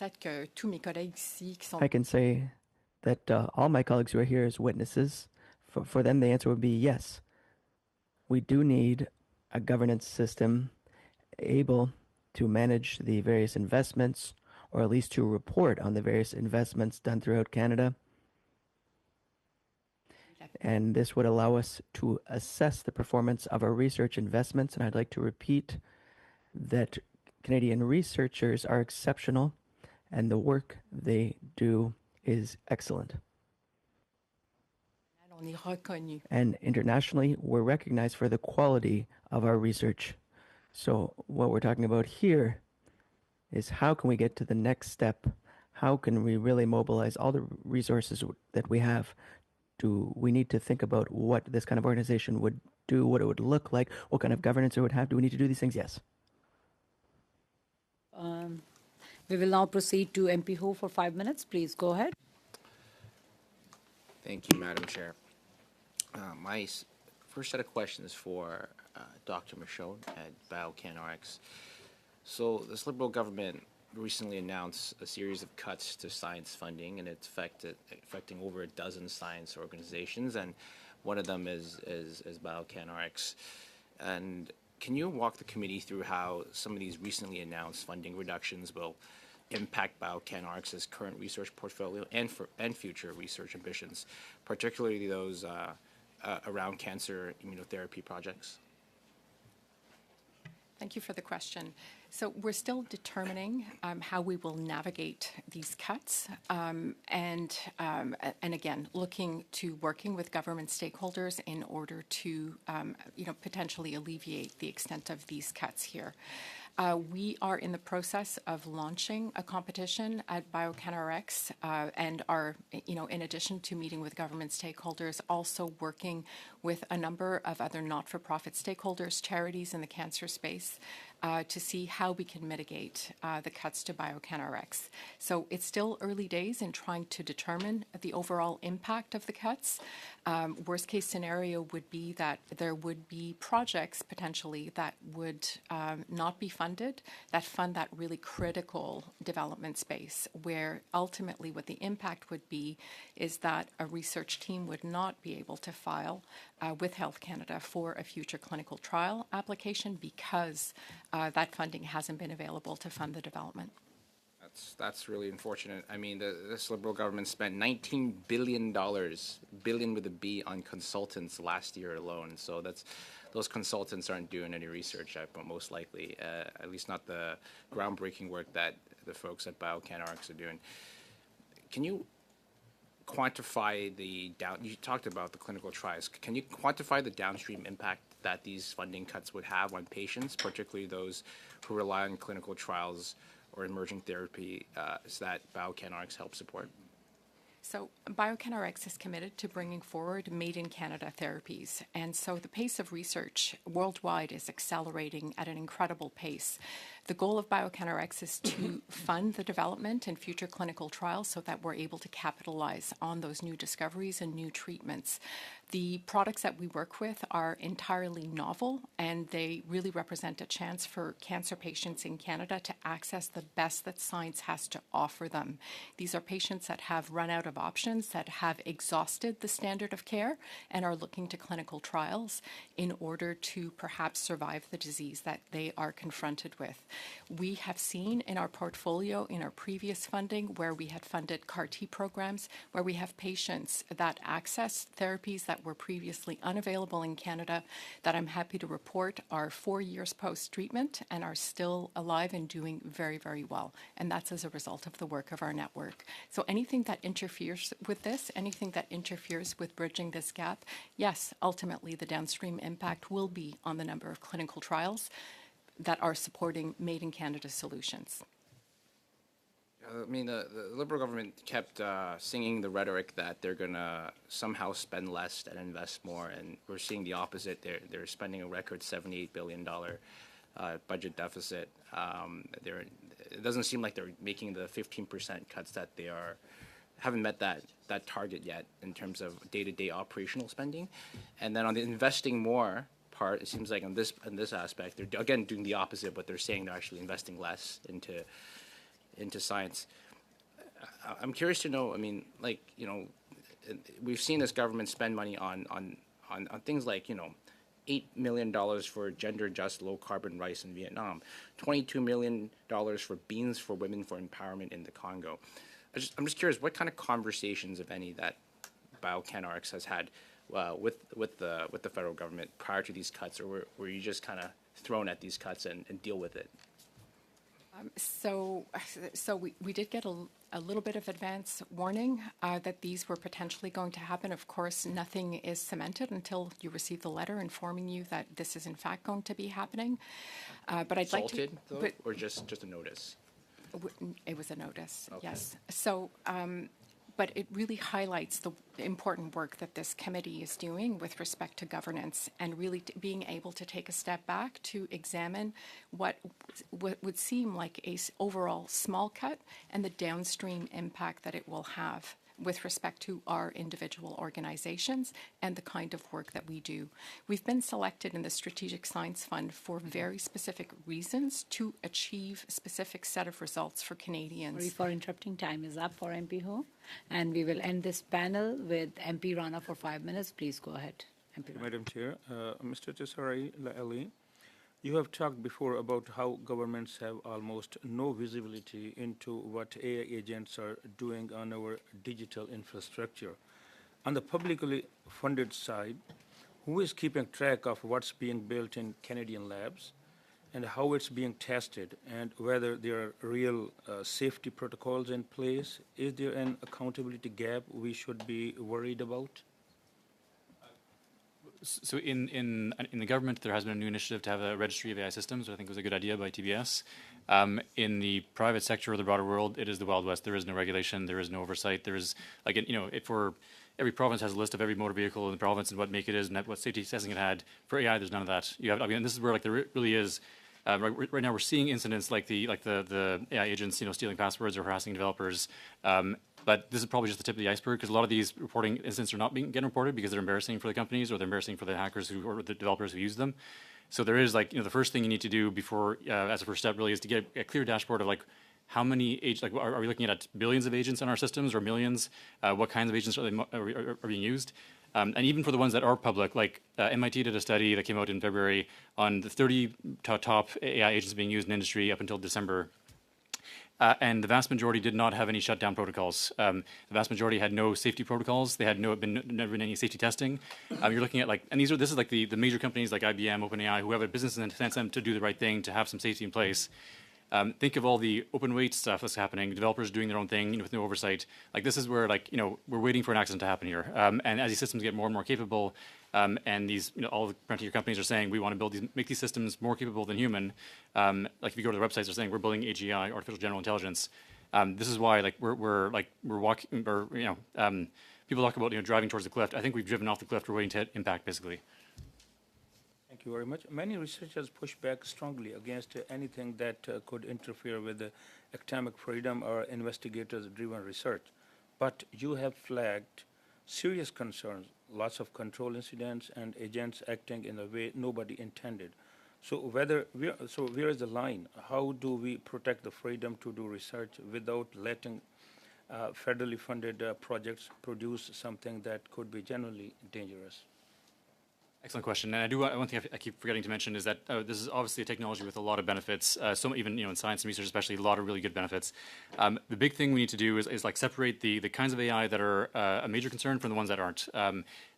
I can say that all my colleagues who are here as witnesses, for them the answer would be yes. We do need a governance system able to manage the various investments, or at least to report on the various investments done throughout Canada. And this would allow us to assess the performance of our research investments. And I'd like to repeat that Canadian researchers are exceptional and the work they do is excellent. On est reconnu. And internationally, we're recognized for the quality of our research. So what we're talking about here is how can we get to the next step? How can we really mobilize all the resources that we have? Do we need to think about what this kind of organization would do, what it would look like, what kind of governance it would have? Do we need to do these things? Yes. We will now proceed to MP Ho for 5 minutes. Please go ahead. Thank you, Madam Chair. My first set of questions for Dr. Michaud at BioCanRx. So this Liberal government recently announced a series of cuts to science funding, and it's affecting over a dozen science organizations, and one of them is BioCanRx. And can you walk the committee through how some of these recently announced funding reductions will impact BioCanRx's current research portfolio and future research ambitions, particularly those around cancer immunotherapy projects? Thank you for the question. So we're still determining how we will navigate these cuts, and again, looking to working with government stakeholders in order to, potentially alleviate the extent of these cuts here. We are in the process of launching a competition at BioCanRx, and are, in addition to meeting with government stakeholders, also working with a number of other not-for-profit stakeholders, charities in the cancer space, to see how we can mitigate the cuts to BioCanRx. So it's still early days in trying to determine the overall impact of the cuts. Worst case scenario would be that there would be projects potentially that would not be funded, that fund that really critical development space, where ultimately what the impact would be is that a research team would not be able to file with Health Canada for a future clinical trial application because that funding hasn't been available to fund the development. That's really unfortunate. I mean, this Liberal government spent $19 billion, billion with a B, on consultants last year alone. So those consultants aren't doing any research, most likely, at least not the groundbreaking work that the folks at BioCanRx are doing. Can you quantify you talked about the clinical trials. Can you quantify the downstream impact that these funding cuts would have on patients, particularly those who rely on clinical trials or emerging therapy that BioCanRx helps support? So BioCanRx is committed to bringing forward made-in-Canada therapies, and so the pace of research worldwide is accelerating at an incredible pace. The goal of BioCanRx is to fund the development and future clinical trials so that we're able to capitalize on those new discoveries and new treatments. The products that we work with are entirely novel, and they really represent a chance for cancer patients in Canada to access the best that science has to offer them. These are patients that have run out of options, that have exhausted the standard of care, and are looking to clinical trials in order to perhaps survive the disease that they are confronted with. We have seen in our portfolio, in our previous funding, where we had funded CAR-T programs, where we have patients that access therapies that were previously unavailable in Canada, that I'm happy to report are 4 years post-treatment and are still alive and doing very, very well. And that's as a result of the work of our network. So anything that interferes with this, anything that interferes with bridging this gap, yes, ultimately the downstream impact will be on the number of clinical trials that are supporting made-in-Canada solutions. I mean, the Liberal government kept singing the rhetoric that they're going to somehow spend less and invest more, and we're seeing the opposite. They're spending a record $78 billion budget deficit. It doesn't seem like they're making the 15% cuts that they haven't met that target yet in terms of day-to-day operational spending. And then on the investing more part, it seems like in this aspect, they're again doing the opposite, but they're saying they're actually investing less into science. I'm curious to know, I mean, like, we've seen this government spend money on things like, $8 million for gender-just low-carbon rice in Vietnam, $22 million for beans for women for empowerment in the Congo. I'm just curious, what kind of conversations, if any, that BioCanRx has had with the federal government prior to these cuts, or were you just kind of thrown at these cuts and deal with it? So we did get a little bit of advance warning that these were potentially going to happen. Of course, nothing is cemented until you receive the letter informing you that this is in fact going to be happening. But I'd like to, Salted, though, or just a notice? It was a notice, Okay. yes. So, but it really highlights the important work that this committee is doing with respect to governance and really being able to take a step back to examine what would seem like a overall small cut and the downstream impact that it will have with respect to our individual organizations and the kind of work that we do. We've been selected in the Strategic Science Fund for very specific reasons to achieve a specific set of results for Canadians. Sorry for interrupting. Time is up for MP Ho. And we will end this panel with MP Rana for 5 minutes. Please go ahead, MP Rana. Madam Chair, Mr. Persaud-Lachhman, you have talked before about how governments have almost no visibility into what AI agents are doing on our digital infrastructure. On the publicly funded side, who is keeping track of what's being built in Canadian labs and how it's being tested and whether there are real safety protocols in place? Is there an accountability gap we should be worried about? So in the government, there has been a new initiative to have a registry of AI systems, which I think was a good idea by TBS. In the private sector or the broader world, it is the Wild West. There is no regulation. There is no oversight. There is, like, for every province has a list of every motor vehicle in the province and what make it is and what safety testing it had. For AI, there's none of that. You have, this is where there really is. Right now, we're seeing incidents like the AI agents, stealing passwords or harassing developers. But this is probably just the tip of the iceberg because a lot of these reporting incidents are not getting reported because they're embarrassing for the companies or they're embarrassing for the hackers or the developers who use them. So there is the first thing you need to do before, as a first step, really is to get a clear dashboard of how many agents, are we looking at billions of agents on our systems or millions? What kinds of agents are being used? And even for the ones that are public, MIT did a study that came out in February on the 30 top AI agents being used in industry up until December. And the vast majority did not have any shutdown protocols. The vast majority had no safety protocols. They had never been any safety testing. You're looking at and this is the major companies like IBM, OpenAI, who have a business incentive to do the right thing, to have some safety in place. Think of all the open weight stuff that's happening, developers doing their own thing with no oversight. This is where we're waiting for an accident to happen here. And as these systems get more and more capable, and these all the frontier companies are saying we want to make these systems more capable than human. If you go to their websites, they're saying we're building AGI, artificial general intelligence. This is why we're walking, or people talk about driving towards the cliff. I think we've driven off the cliff. We're waiting to hit impact basically. Thank you very much. Many researchers push back strongly against anything that could interfere with the academic freedom or investigators-driven research. But you have flagged serious concerns, lots of control incidents, and agents acting in a way nobody intended. So where is the line? How do we protect the freedom to do research without letting federally funded projects produce something that could be genuinely dangerous? Excellent question. And one thing I keep forgetting to mention is that this is obviously a technology with a lot of benefits. So even in science and research, especially, a lot of really good benefits. The big thing we need to do is separate the kinds of AI that are a major concern from the ones that aren't.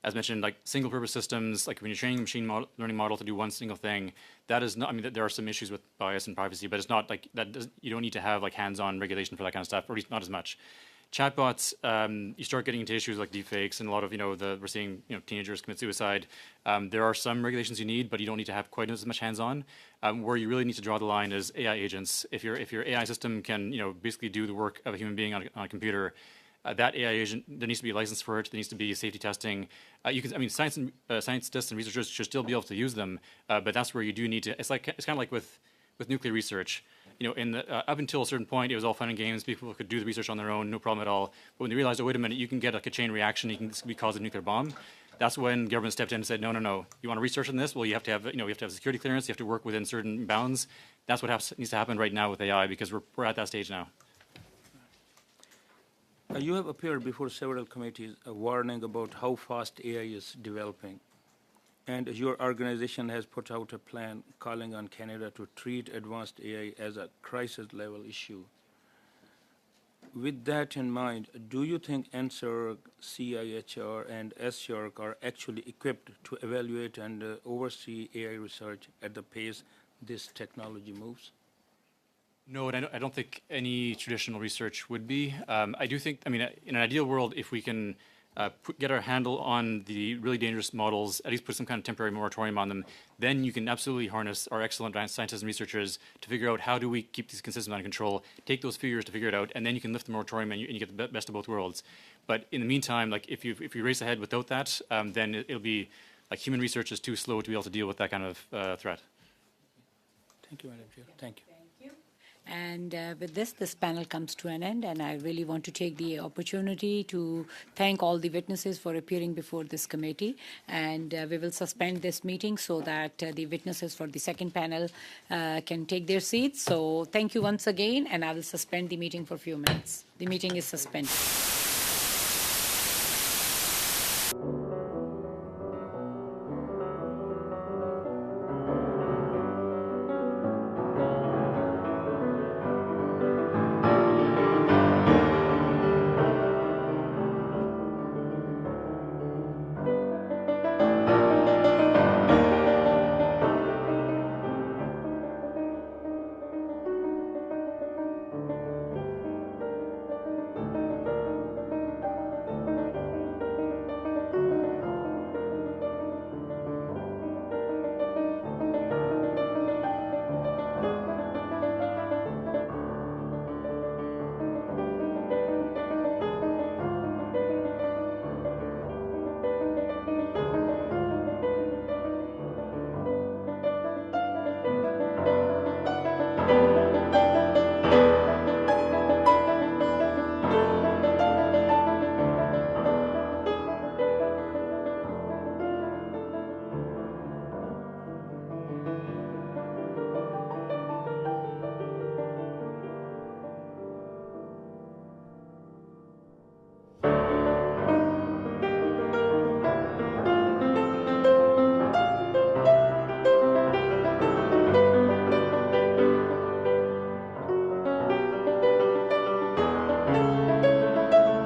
As mentioned, single purpose systems, when you're training a machine learning model to do one single thing, that is not. There are some issues with bias and privacy, but it's not that. You don't need to have hands-on regulation for that kind of stuff, or at least not as much. Chatbots, you start getting into issues like deepfakes and a lot of, we're seeing, teenagers commit suicide. There are some regulations you need, but you don't need to have quite as much hands-on. Where you really need to draw the line is AI agents. If your AI system can, basically do the work of a human being on a computer, that AI agent, there needs to be a license for it. There needs to be safety testing. Scientists and researchers should still be able to use them, but that's where you do need to. It's kind of like with nuclear research. Up until a certain point, it was all fun and games. People could do the research on their own, no problem at all. But when they realized, oh, wait a minute, you can get a chain reaction, this could cause a nuclear bomb. That's when government stepped in and said, no. You want to research on this? Well, you have to have, security clearance. You have to work within certain bounds. That's what needs to happen right now with AI because we're at that stage now. You have appeared before several committees warning about how fast AI is developing. And your organization has put out a plan calling on Canada to treat advanced AI as a crisis-level issue. with that in mind, do you think NSERC, CIHR, and SRSR are actually equipped to evaluate and oversee AI research at the pace this technology moves? No, and I don't think any traditional research would be. I do think, I mean, in an ideal world, if we can get our handle on the really dangerous models, at least put some kind of temporary moratorium on them, then you can absolutely harness our excellent scientists and researchers to figure out how do we keep these systems under control, take those few years to figure it out, and then you can lift the moratorium and you get the best of both worlds. But in the meantime, like if you race ahead without that, then it'll be like human research is too slow to be able to deal with that kind of threat. Thank you, Madam Chair. Thank you. And with this panel comes to an end, and I really want to take the opportunity to thank all the witnesses for appearing before this committee. And we will suspend this meeting so that the witnesses for the second panel can take their seats. So thank you once again, and I will suspend the meeting for a few minutes. The meeting is suspended.